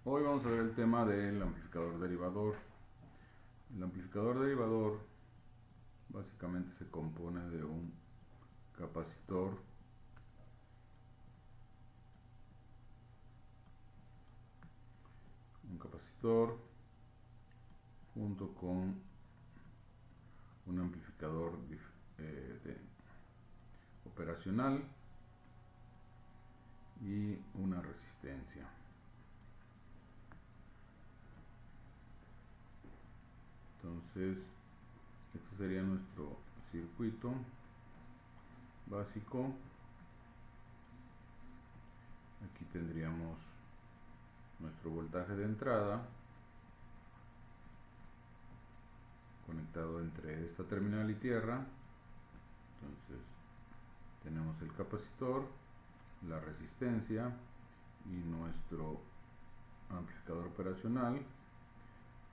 Hoy vamos a ver el tema del amplificador derivador. El amplificador derivador básicamente se compone de un capacitor, junto con un amplificador operacional y una resistencia. Entonces, este sería nuestro circuito básico. Aquí tendríamos nuestro voltaje de entrada conectado entre esta terminal y tierra. Entonces tenemos el capacitor, la resistencia y nuestro amplificador operacional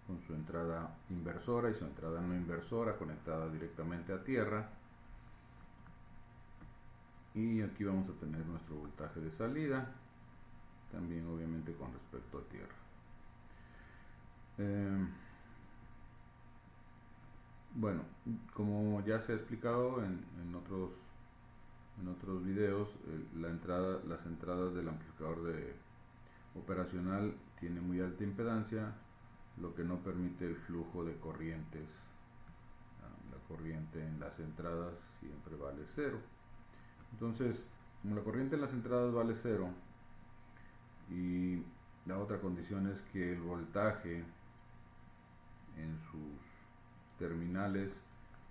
con su entrada inversora y su entrada no inversora conectada directamente a tierra. Y aquí vamos a tener nuestro voltaje de salida, también obviamente con respecto a tierra. Bueno, como ya se ha explicado en otros videos, las entradas del amplificador operacional tiene muy alta impedancia, lo que no permite el flujo de corrientes. La corriente en las entradas siempre vale cero. Entonces, como la corriente en las entradas vale cero y la otra condición es que el voltaje en sus terminales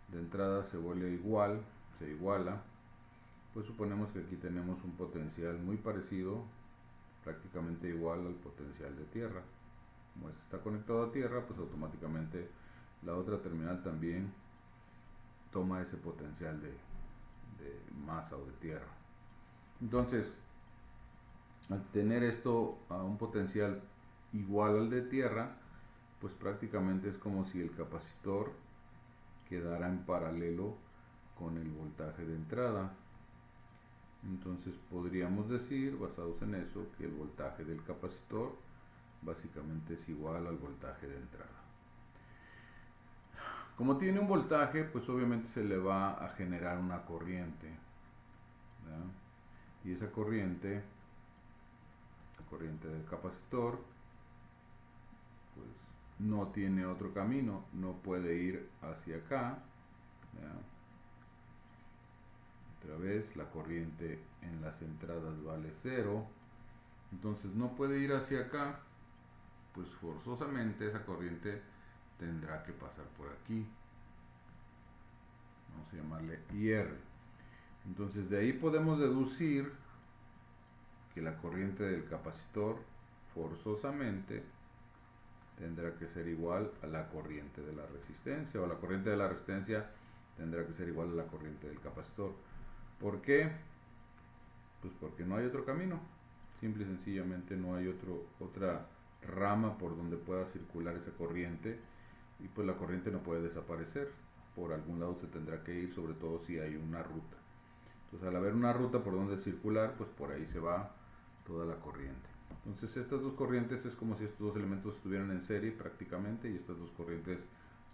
de entrada se iguala, pues suponemos que aquí tenemos un potencial muy parecido, prácticamente igual al potencial de tierra. Como este está conectado a tierra, pues automáticamente la otra terminal también toma ese potencial de masa o de tierra. Entonces, al tener esto a un potencial igual al de tierra, pues prácticamente es como si el capacitor quedara en paralelo con el voltaje de entrada. Entonces podríamos decir, basados en eso, que el voltaje del capacitor básicamente es igual al voltaje de entrada. Como tiene un voltaje, pues obviamente se le va a generar una corriente, ¿verdad? Y esa corriente, la corriente del capacitor, pues no tiene otro camino, no puede ir hacia acá, ¿verdad? Otra vez, la corriente en las entradas vale cero, entonces no puede ir hacia acá, pues forzosamente esa corriente tendrá que pasar por aquí. Vamos a llamarle IR. Entonces de ahí podemos deducir que la corriente del capacitor forzosamente tendrá que ser igual a la corriente de la resistencia, o la corriente de la resistencia tendrá que ser igual a la corriente del capacitor. ¿Por qué? Pues porque no hay otro camino. Simple y sencillamente no hay otra rama por donde pueda circular esa corriente, y pues la corriente no puede desaparecer. Por algún lado se tendrá que ir, sobre todo si hay una ruta. Entonces, al haber una ruta por donde circular, pues por ahí se va toda la corriente. Entonces, estas dos corrientes es como si estos dos elementos estuvieran en serie prácticamente, y estas dos corrientes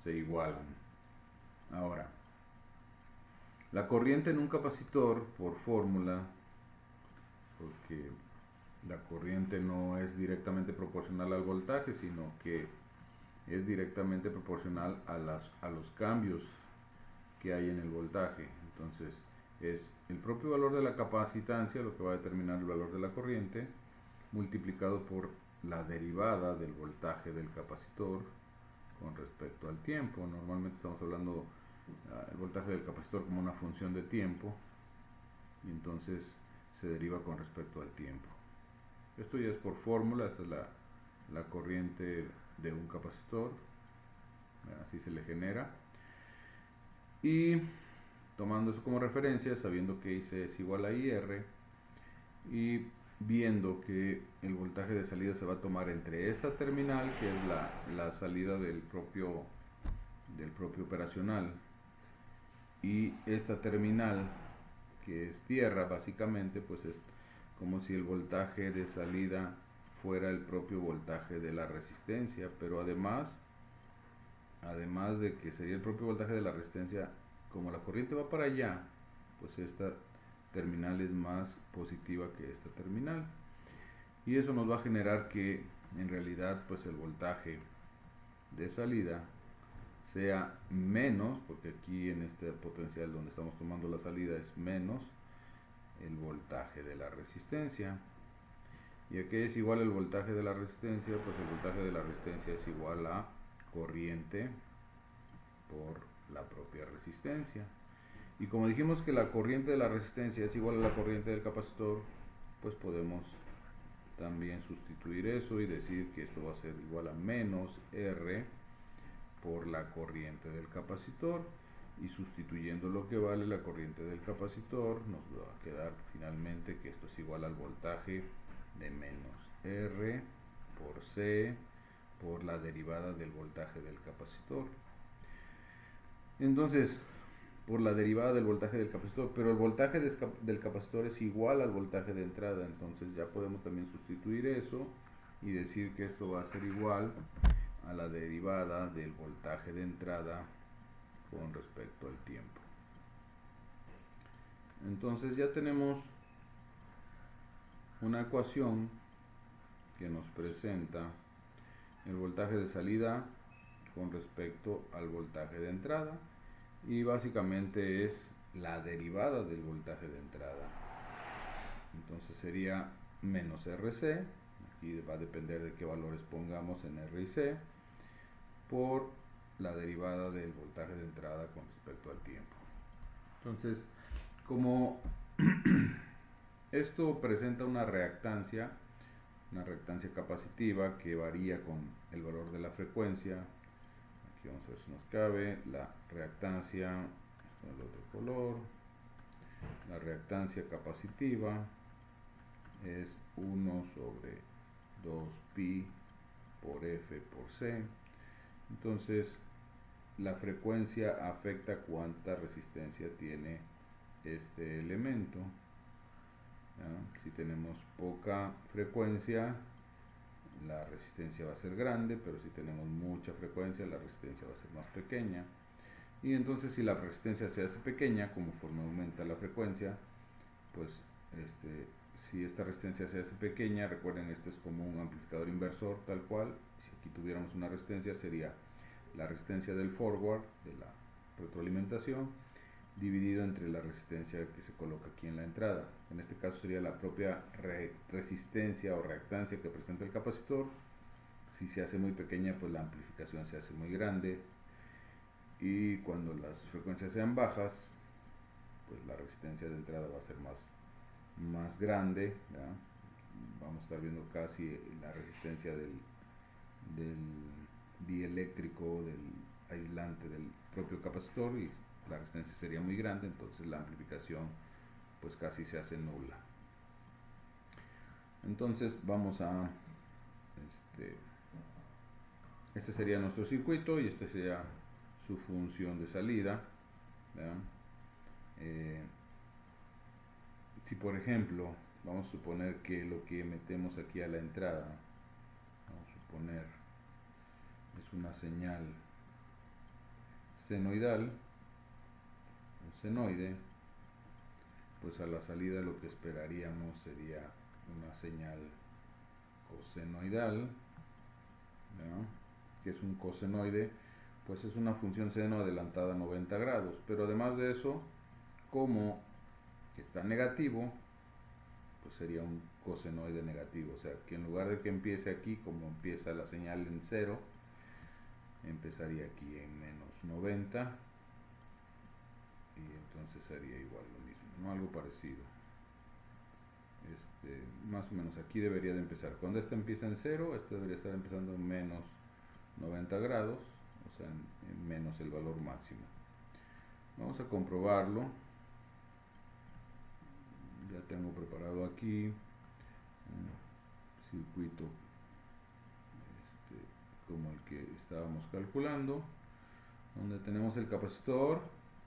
se igualan. Ahora, la corriente en un capacitor, por fórmula, porque la corriente no es directamente proporcional al voltaje, sino que es directamente proporcional a los cambios que hay en el voltaje. Entonces, es el propio valor de la capacitancia lo que va a determinar el valor de la corriente, multiplicado por la derivada del voltaje del capacitor con respecto al tiempo. Normalmente estamos hablando el voltaje del capacitor como una función de tiempo, y entonces se deriva con respecto al tiempo. Esto ya es por fórmula. Esta es la corriente de un capacitor, así se le genera, y tomando eso como referencia, sabiendo que IC es igual a IR, y viendo que el voltaje de salida se va a tomar entre esta terminal, que es la salida del propio operacional, y esta terminal, que es tierra básicamente, pues es como si el voltaje de salida fuera el propio voltaje de la resistencia, pero además de que sería el propio voltaje de la resistencia, como la corriente va para allá, pues esta terminal es más positiva que esta terminal, y eso nos va a generar que en realidad pues el voltaje de salida sea menos, porque aquí en este potencial donde estamos tomando la salida es menos el voltaje de la resistencia. ¿Y a qué es igual el voltaje de la resistencia? Pues el voltaje de la resistencia es igual a corriente por la propia resistencia. Y como dijimos que la corriente de la resistencia es igual a la corriente del capacitor, pues podemos también sustituir eso y decir que esto va a ser igual a menos R por la corriente del capacitor, y sustituyendo lo que vale la corriente del capacitor nos va a quedar finalmente que esto es igual al voltaje de menos R por C por la derivada del voltaje del capacitor. Entonces, por la derivada del voltaje del capacitor, pero el voltaje del capacitor es igual al voltaje de entrada, entonces ya podemos también sustituir eso y decir que esto va a ser igual a la derivada del voltaje de entrada con respecto al tiempo. Entonces ya tenemos una ecuación que nos presenta el voltaje de salida con respecto al voltaje de entrada, y básicamente es la derivada del voltaje de entrada. Entonces sería menos RC, aquí va a depender de qué valores pongamos en R y C, por la derivada del voltaje de entrada con respecto al tiempo. Entonces, como esto presenta una reactancia capacitiva que varía con el valor de la frecuencia, aquí vamos a ver si nos cabe, la reactancia, con el otro color, la reactancia capacitiva es 1 sobre 2pi por F por C. Entonces la frecuencia afecta cuánta resistencia tiene este elemento. ¿Ya? Si tenemos poca frecuencia, la resistencia va a ser grande, pero si tenemos mucha frecuencia, la resistencia va a ser más pequeña. Y entonces si la resistencia se hace pequeña, conforme aumenta la frecuencia, pues si esta resistencia se hace pequeña, recuerden, esto es como un amplificador inversor tal cual. Si aquí tuviéramos una resistencia, sería la resistencia del forward, de la retroalimentación, dividido entre la resistencia que se coloca aquí en la entrada. En este caso sería la propia resistencia o reactancia que presenta el capacitor. Si se hace muy pequeña, pues la amplificación se hace muy grande, y cuando las frecuencias sean bajas, pues la resistencia de entrada va a ser más grande, ¿ya? Vamos a estar viendo casi la resistencia del dieléctrico, del aislante del propio capacitor, y la resistencia sería muy grande, entonces la amplificación pues casi se hace nula. Entonces vamos a este sería nuestro circuito y este sería su función de salida, ¿ya? Si por ejemplo vamos a suponer que lo que metemos aquí a la entrada, vamos a suponer, es una señal senoidal, un senoide, pues a la salida lo que esperaríamos sería una señal cosenoidal, ¿no? Que es un cosenoide, pues es una función seno adelantada a 90 grados, pero además de eso, como está negativo, pues sería un cosenoide negativo, o sea que en lugar de que empiece aquí, como empieza la señal en 0, empezaría aquí en menos 90, y entonces sería igual lo mismo, ¿no? Algo parecido. Más o menos aquí debería de empezar, cuando este empieza en 0, este debería estar empezando en menos 90 grados, o sea en menos el valor máximo. Vamos a comprobarlo. Ya tengo preparado aquí un circuito como el que estábamos calculando, donde tenemos el capacitor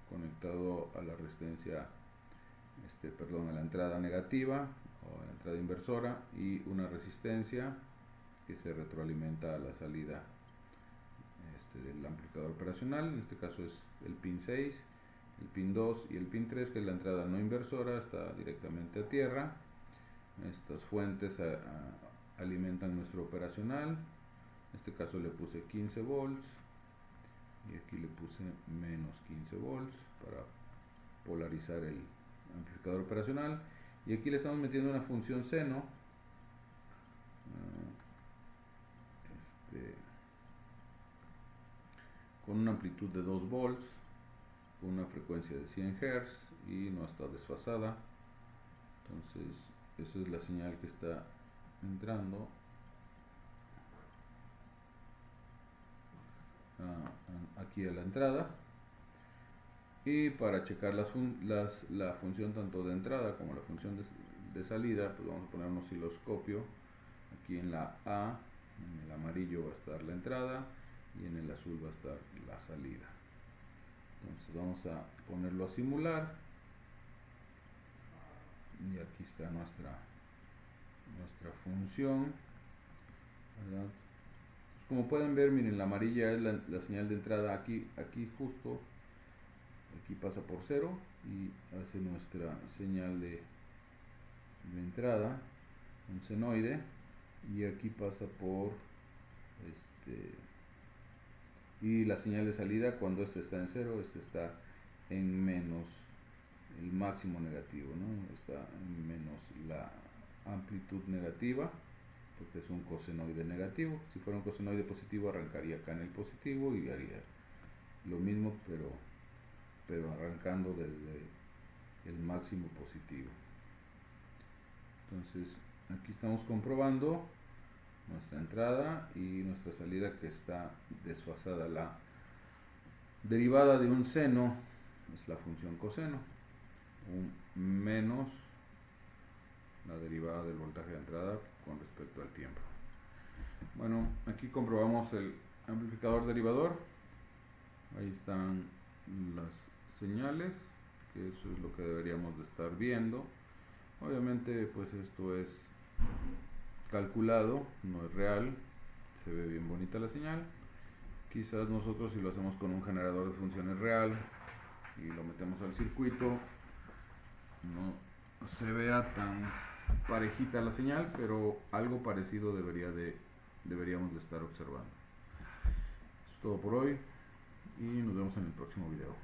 conectado a la resistencia, a la entrada negativa o a la entrada inversora, y una resistencia que se retroalimenta a la salida del amplificador operacional. En este caso es el pin 6, el pin 2 y el pin 3, que es la entrada no inversora, está directamente a tierra. Estas fuentes alimentan nuestro operacional. En este caso le puse 15 volts y aquí le puse menos 15 volts para polarizar el amplificador operacional. Y aquí le estamos metiendo una función seno con una amplitud de 2 volts, con una frecuencia de 100 Hz y no está desfasada. Entonces esa es la señal que está entrando aquí a la entrada. Y para checar la función tanto de entrada como la función de salida, pues vamos a poner un osciloscopio. Aquí en la A, en el amarillo va a estar la entrada y en el azul va a estar la salida. Entonces vamos a ponerlo a simular y aquí está nuestra función, ¿verdad? Pues como pueden ver, miren, la amarilla es la señal de entrada. Aquí justo aquí pasa por 0 y hace nuestra señal de entrada, un senoide, y aquí pasa por y la señal de salida, cuando este está en 0, este está en menos el máximo negativo, ¿no? Está en menos la amplitud negativa, porque es un cosenoide negativo. Si fuera un cosenoide positivo, arrancaría acá en el positivo y haría lo mismo, pero arrancando desde el máximo positivo. Entonces aquí estamos comprobando nuestra entrada y nuestra salida, que está desfasada. La derivada de un seno es la función coseno, un menos la derivada del voltaje de entrada con respecto al tiempo. Bueno, aquí comprobamos el amplificador derivador. Ahí están las señales, que eso es lo que deberíamos de estar viendo. Obviamente pues esto es calculado, no es real. Se ve bien bonita la señal. Quizás nosotros, si lo hacemos con un generador de funciones real y lo metemos al circuito, no se vea tan parejita la señal, pero algo parecido deberíamos de estar observando. Es todo por hoy y nos vemos en el próximo video.